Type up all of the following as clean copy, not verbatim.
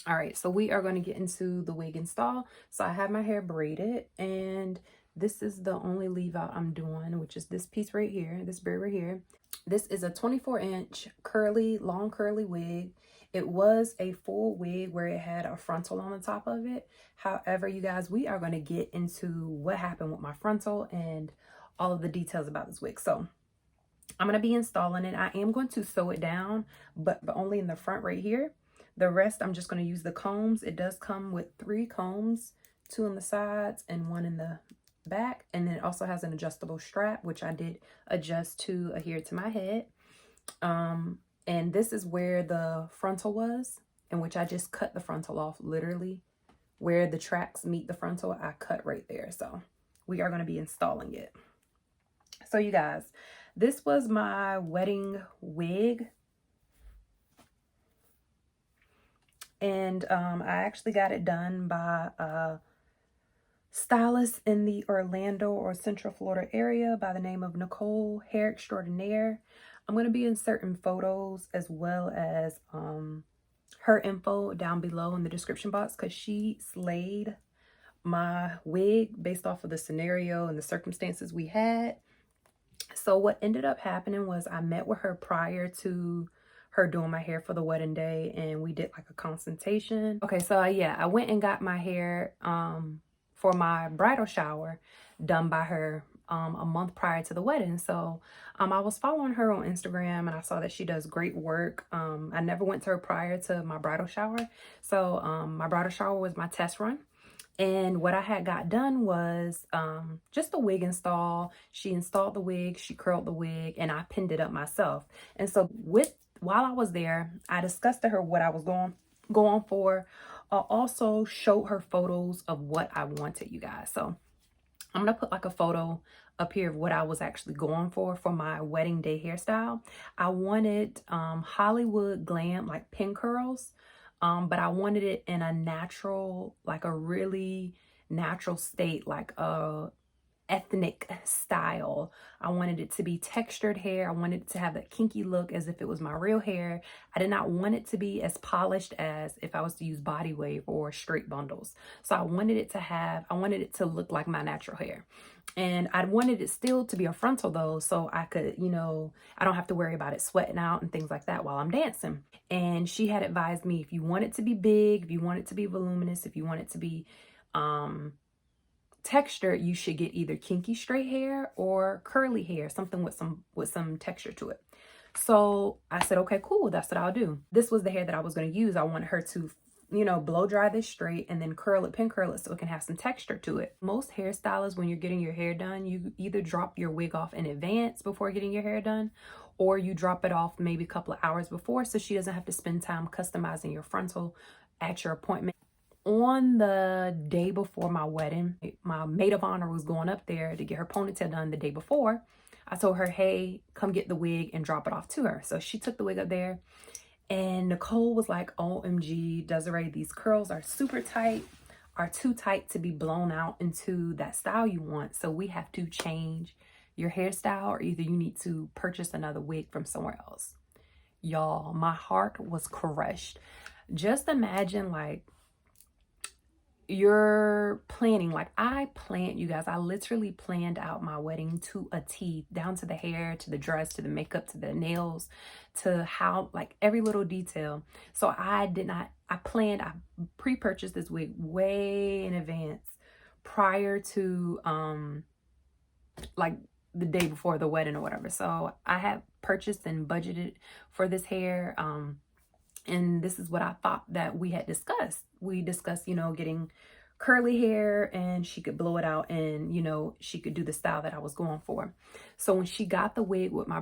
All right, so we are going to get into the wig install. So I have my hair braided, and this is the only leave out I'm doing, which is this piece right here, this braid right here. This is a 24-inch curly, long curly wig. It was a full wig where it had a frontal on the top of it. However, you guys, we are going to get into what happened with my frontal and all of the details about this wig. So I'm going to be installing it. I am going to sew it down, but only in the front right here. The rest, I'm just going to use the combs. It does come with 3 combs, 2 on the sides and 1 in the back. And then it also has an adjustable strap, which I did adjust to adhere to my head. And this is where the frontal was, in which I just cut the frontal off, literally. Where the tracks meet the frontal, I cut right there. So we are going to be installing it. So you guys, this was my wedding wig. And I actually got it done by a stylist in the Orlando or Central Florida area by the name of Nicole Hair Extraordinaire. I'm going to be inserting photos as well as her info down below in the description box, because she slayed my wig based off of the scenario and the circumstances we had. So what ended up happening was I met with her prior to her doing my hair for the wedding day, and we did like a consultation. Okay, so yeah, I went and got my hair for my bridal shower done by her a month prior to the wedding. So I was following her on Instagram, and I saw that she does great work. I never went to her prior to my bridal shower. So my bridal shower was my test run. And what I had got done was just a wig install. She installed the wig, she curled the wig, and I pinned it up myself. And so while I was there, I discussed to her what I was going for. I also showed her photos of what I wanted, you guys. So I'm going to put like a photo up here of what I was actually going for my wedding day hairstyle. I wanted Hollywood glam, like pin curls. But I wanted it in a natural, like a really natural state, like a ethnic style. I wanted it to be textured hair. I wanted it to have that kinky look as if it was my real hair. I did not want it to be as polished as if I was to use body wave or straight bundles. So I wanted it to look like my natural hair. And I wanted it still to be a frontal though, so I could, I don't have to worry about it sweating out and things like that while I'm dancing. And she had advised me, if you want it to be big, if you want it to be voluminous, if you want it to be textured, you should get either kinky straight hair or curly hair, something with some texture to it. So I said, okay, cool, that's what I'll do. This was the hair that I was going to use. I wanted her to blow dry this straight and then pin curl it so it can have some texture to it. Most hairstylists, when you're getting your hair done, you either drop your wig off in advance before getting your hair done, or you drop it off maybe a couple of hours before so she doesn't have to spend time customizing your frontal at your appointment. On the day before my wedding, my maid of honor was going up there to get her ponytail done the day before. I told her, hey, come get the wig and drop it off to her. So she took the wig up there, and Nicole was like, OMG, Desiree, these curls are super tight, are too tight to be blown out into that style you want. So we have to change your hairstyle, or either you need to purchase another wig from somewhere else. Y'all, my heart was crushed. Just imagine, like, you're planning, like I planned, you guys, I literally planned out my wedding to a T, down to the hair, to the dress, to the makeup, to the nails, to how, like, every little detail. So I pre-purchased this wig way in advance, prior to like the day before the wedding or whatever. So I had purchased and budgeted for this hair, and this is what I thought that we had discussed. We discussed, getting curly hair, and she could blow it out, and, she could do the style that I was going for. So when she got the wig with my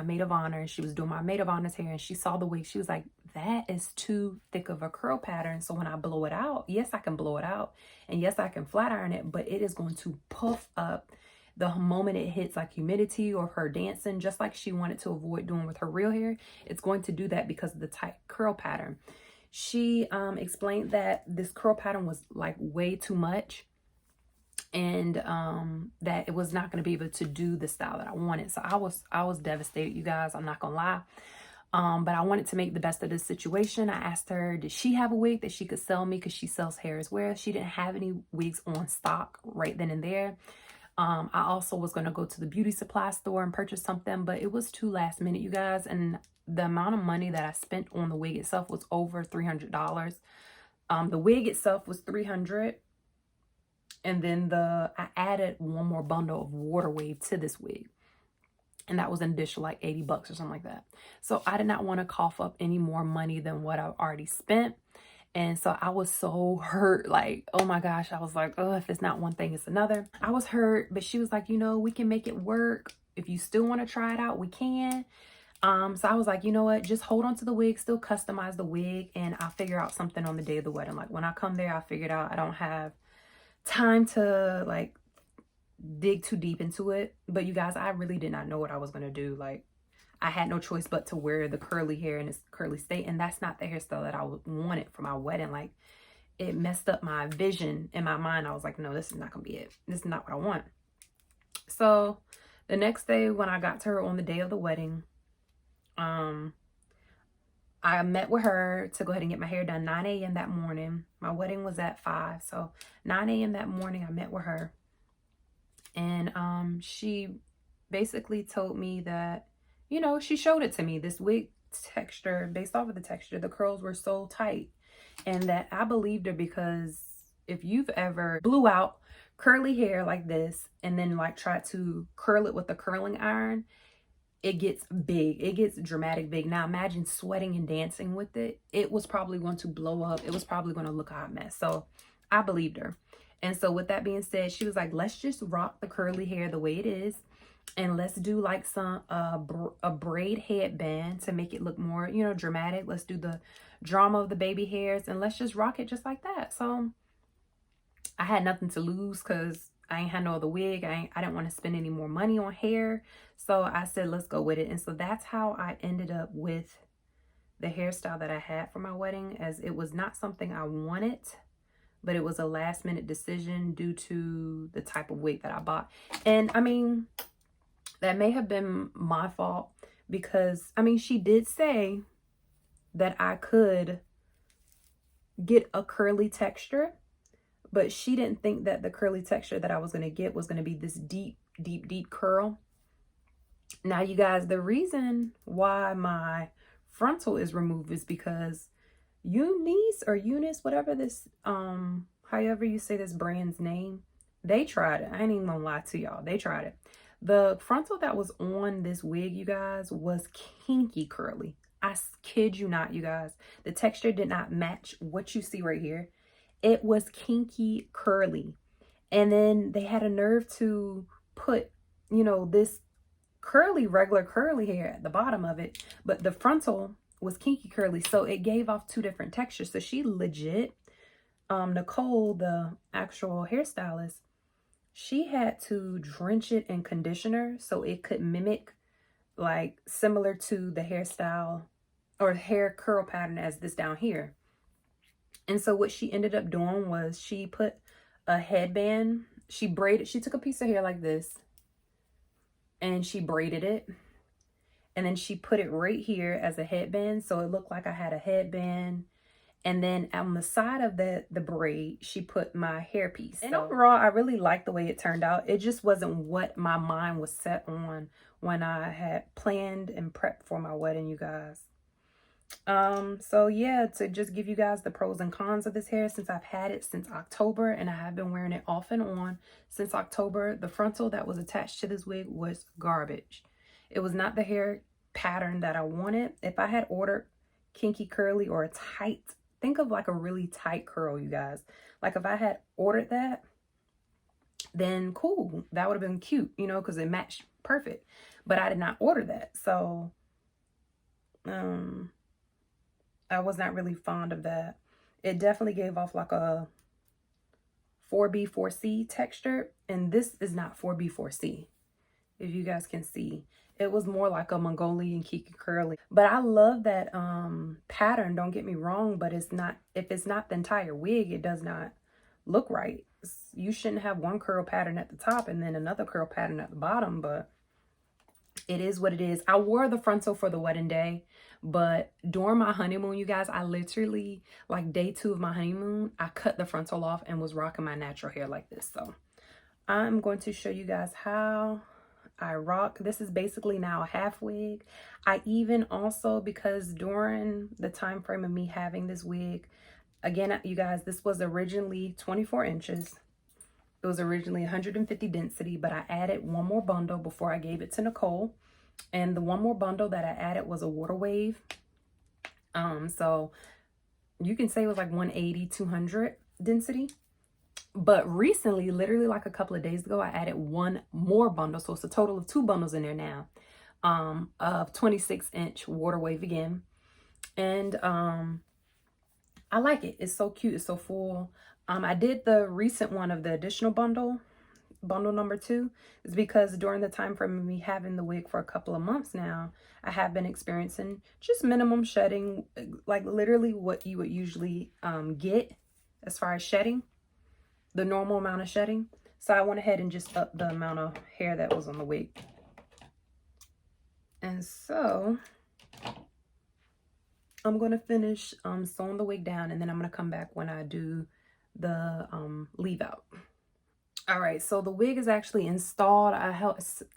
maid of honor, and she was doing my maid of honor's hair, and she saw the wig, she was like, that is too thick of a curl pattern. So when I blow it out, yes, I can blow it out, and yes, I can flat iron it, but it is going to puff up the moment it hits like humidity or her dancing, just like she wanted to avoid doing with her real hair. It's going to do that because of the tight curl pattern. She explained that this curl pattern was like way too much, and that it was not going to be able to do the style that I wanted. So I was devastated, you guys. I'm not gonna lie. But I wanted to make the best of this situation. I asked her, did she have a wig that she could sell me? Because she sells hair as well. She didn't have any wigs on stock right then and there. I also was going to go to the beauty supply store and purchase something, but it was too last minute, you guys. And the amount of money that I spent on the wig itself was over $300. The wig itself was $300. And then I added one more bundle of water wave to this wig. And that was an additional like 80 bucks or something like that. So I did not want to cough up any more money than what I already spent. And so I was so hurt, like, oh my gosh, I was like, oh, if it's not one thing, it's another. I was hurt, but she was like, you know, we can make it work. If you still want to try it out, we can. So I was like, you know what, just hold on to the wig, still customize the wig, and I'll figure out something on the day of the wedding. Like when I come there, I'll figure it out. I don't have time to like dig too deep into it. But you guys, I really did not know what I was going to do. Like I had no choice but to wear the curly hair in its curly state. And that's not the hairstyle that I wanted for my wedding. Like it messed up my vision in my mind. I was like, no, this is not going to be it. This is not what I want. So the next day when I got to her on the day of the wedding, I met with her to go ahead and get my hair done 9 a.m. that morning. My wedding was at 5. So 9 a.m. that morning, I met with her. And she basically told me that, you know, she showed it to me. This wig texture, based off of the texture, the curls were so tight. And that I believed her, because if you've ever blew out curly hair like this and then like tried to curl it with a curling iron, it gets big. It gets dramatic big. Now imagine sweating and dancing with it. It was probably going to blow up. It was probably going to look a hot mess. So I believed her. And so with that being said, she was like, let's just rock the curly hair the way it is. And let's do like a braid headband to make it look more, you know, dramatic. Let's do the drama of the baby hairs and let's just rock it just like that. So I had nothing to lose because I ain't had no other wig. I didn't want to spend any more money on hair. So I said, let's go with it. And so that's how I ended up with the hairstyle that I had for my wedding, as it was not something I wanted, but it was a last minute decision due to the type of wig that I bought. And I mean, that may have been my fault because, I mean, she did say that I could get a curly texture, but she didn't think that the curly texture that I was going to get was going to be this deep, deep, deep curl. Now, you guys, the reason why my frontal is removed is because Unice or Unice, whatever this, however you say this brand's name, they tried it. I ain't even gonna lie to y'all. They tried it. The frontal that was on this wig, you guys, was kinky curly. I kid you not, you guys. The texture did not match what you see right here. It was kinky curly. And then they had a nerve to put, you know, this curly, regular curly hair at the bottom of it. But the frontal was kinky curly. So it gave off two different textures. So she legit, Nicole, the actual hairstylist, she had to drench it in conditioner so it could mimic, like, similar to the hairstyle or hair curl pattern as this down here. And so what she ended up doing was she put a headband, she took a piece of hair like this and she braided it. And then she put it right here as a headband. So it looked like I had a headband. And then on the side of the braid, she put my hairpiece. And overall, I really liked the way it turned out. It just wasn't what my mind was set on when I had planned and prepped for my wedding, you guys. So yeah, to just give you guys the pros and cons of this hair, since I've had it since October and I have been wearing it off and on since October, the frontal that was attached to this wig was garbage. It was not the hair pattern that I wanted. If I had ordered kinky curly or a tight, think of like a really tight curl, you guys. Like if I had ordered that, then cool. That would have been cute, you know, because it matched perfect. But I did not order that. So, I was not really fond of that. It definitely gave off like a 4B, 4C texture. And this is not 4B, 4C. If you guys can see, it was more like a Mongolian kinky curly. But I love that pattern, don't get me wrong, but it's not, if it's not the entire wig, it does not look right. You shouldn't have one curl pattern at the top and then another curl pattern at the bottom, but it is what it is. I wore the frontal for the wedding day, But during my honeymoon, you guys, I literally, like day 2 of my honeymoon, I cut the frontal off and was rocking my natural hair like this. So I'm going to show you guys how I rock. This is basically now a half wig. I even also, because during the time frame of me having this wig, again, you guys, this was originally 24 inches. It was originally 150 density, but I added one more bundle before I gave it to Nicole. And the one more bundle that I added was a water wave. So you can say it was like 180, 200 density. But recently, literally like a couple of days ago, I added one more bundle. So it's a total of 2 bundles in there now, of 26-inch water wave again. And I like it. It's so cute. It's so full. I did the recent one of the additional bundle number 2, is because during the time frame of me having the wig for a couple of months now, I have been experiencing just minimum shedding, like literally what you would usually get as far as shedding, the normal amount of shedding. So I went ahead and just upped the amount of hair that was on the wig. And so I'm going to finish sewing the wig down, and then I'm going to come back when I do the leave out. All right, so the wig is actually installed. I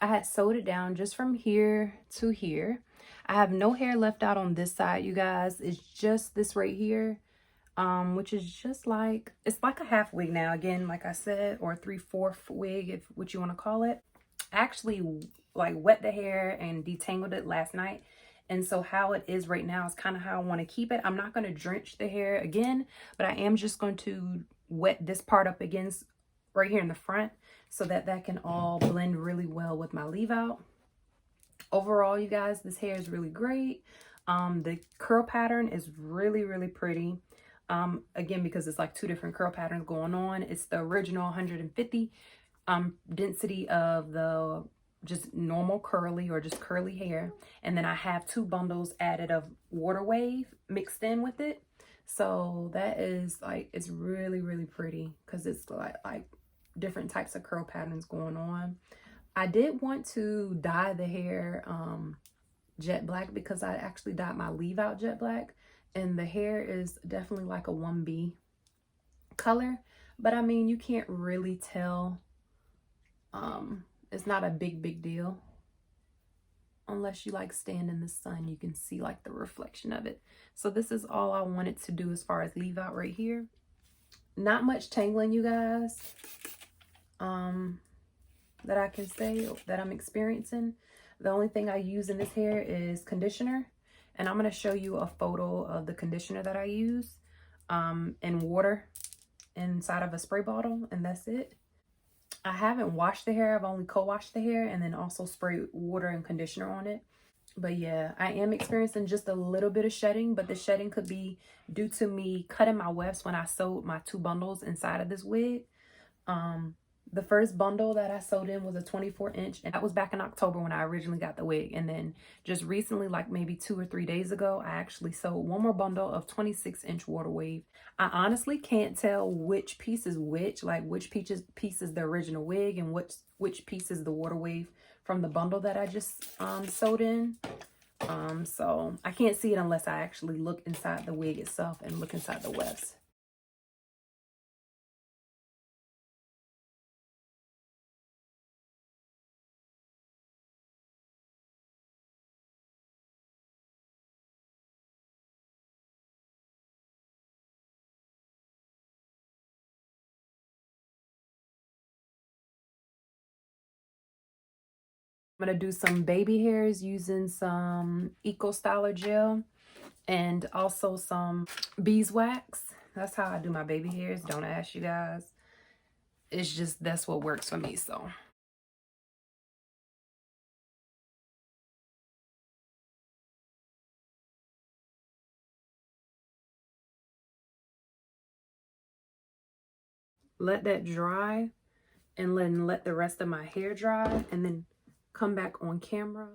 had sewed it down just from here to here. I have no hair left out on this side, you guys. It's just this right here, which is just like, it's like a half wig now, again, like I said, or a 3/4 wig, if what you want to call it. I actually like wet the hair and detangled it last night. And so how it is right now is kind of how I want to keep it. I'm not going to drench the hair again, but I am just going to wet this part up against right here in the front so that that can all blend really well with my leave out. Overall, you guys, this hair is really great. The curl pattern is really, really pretty. Again, because it's like 2 different curl patterns going on. It's the original 150 density of the just normal curly or just curly hair, and then I have 2 bundles added of water wave mixed in with it. So that is like, it's really, really pretty because it's like different types of curl patterns going on. I did want to dye the hair jet black because I actually dyed my leave out jet black, and the hair is definitely like a 1B color, but I mean, you can't really tell. It's not a big deal unless you like stand in the sun. You can see like the reflection of it. So this is all I wanted to do as far as leave out right here. Not much tangling, you guys, that I can say that I'm experiencing. The only thing I use in this hair is conditioner, and I'm going to show you a photo of the conditioner that I use in water inside of a spray bottle, and that's it. I haven't washed the hair. I've only co-washed the hair and then also sprayed water and conditioner on it. But yeah, I am experiencing just a little bit of shedding, but the shedding could be due to me cutting my wefts when I sewed my 2 bundles inside of this wig. The first bundle that I sewed in was a 24-inch, and that was back in October when I originally got the wig. And then just recently, like maybe 2 or 3 days ago, I actually sewed one more bundle of 26-inch water wave. I honestly can't tell which piece is which, like which piece is the original wig and which piece is the water wave from the bundle that I just sewed in. So I can't see it unless I actually look inside the wig itself and look inside the wefts. I'm going to do some baby hairs using some Eco Styler gel and also some beeswax. That's how I do my baby hairs. Don't ask, you guys. It's just, that's what works for me. So let that dry and then let the rest of my hair dry and then come back on camera.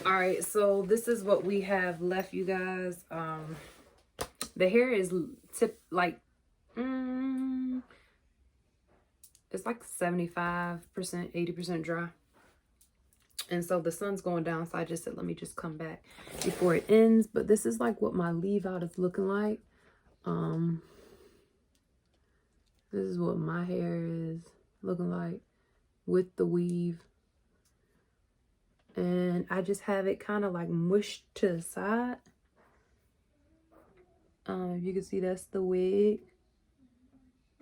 All right, so this is what we have left, you guys. The hair is it's like 75%, 80% dry. And so the sun's going down, so I just said, let me just come back before it ends. But this is like what my leave out is looking like. This is what my hair is looking like with the weave. And I just have it kind of like mushed to the side. You can see that's the wig.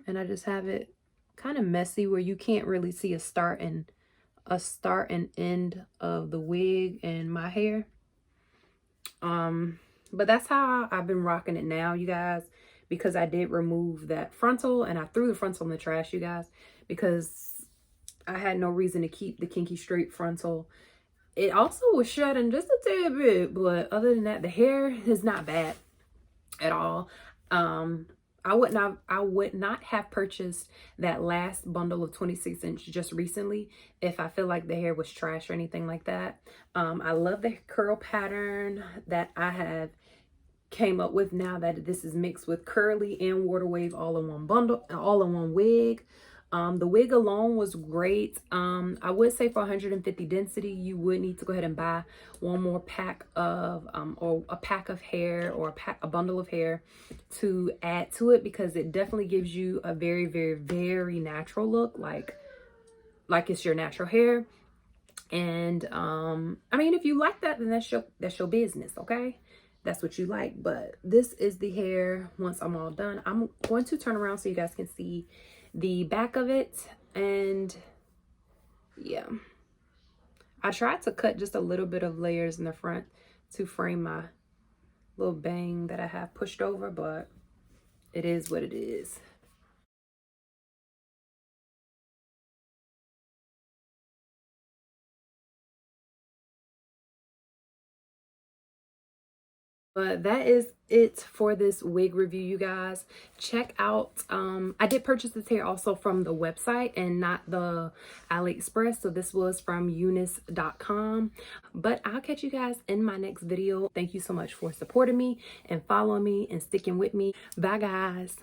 And I just have it kind of messy where you can't really see a start and end of the wig and my hair. But that's how I've been rocking it now, you guys, because I did remove that frontal and I threw the frontal in the trash, you guys, because I had no reason to keep the kinky straight frontal. It also was shedding just a tad bit, but other than that, the hair is not bad at all. I would not have purchased that last bundle of 26" just recently if I feel like the hair was trash or anything like that. I love the curl pattern that I have came up with now that this is mixed with curly and water wave all in one bundle, all in one wig. The wig alone was great. I would say for 150 density, you would need to go ahead and buy one more pack of, or a pack of hair or a bundle of hair to add to it, because it definitely gives you a very, very, very natural look, like it's your natural hair. And, I mean, if you like that, then that's your business. Okay. That's what you like. But this is the hair once I'm all done. I'm going to turn around so you guys can see the back of it. And yeah, I tried to cut just a little bit of layers in the front to frame my little bang that I have pushed over, but it is what it is. But that is it for this wig review, you guys. Check out, I did purchase this hair also from the website and not the AliExpress. So this was from Unice.com. But I'll catch you guys in my next video. Thank you so much for supporting me and following me and sticking with me. Bye, guys.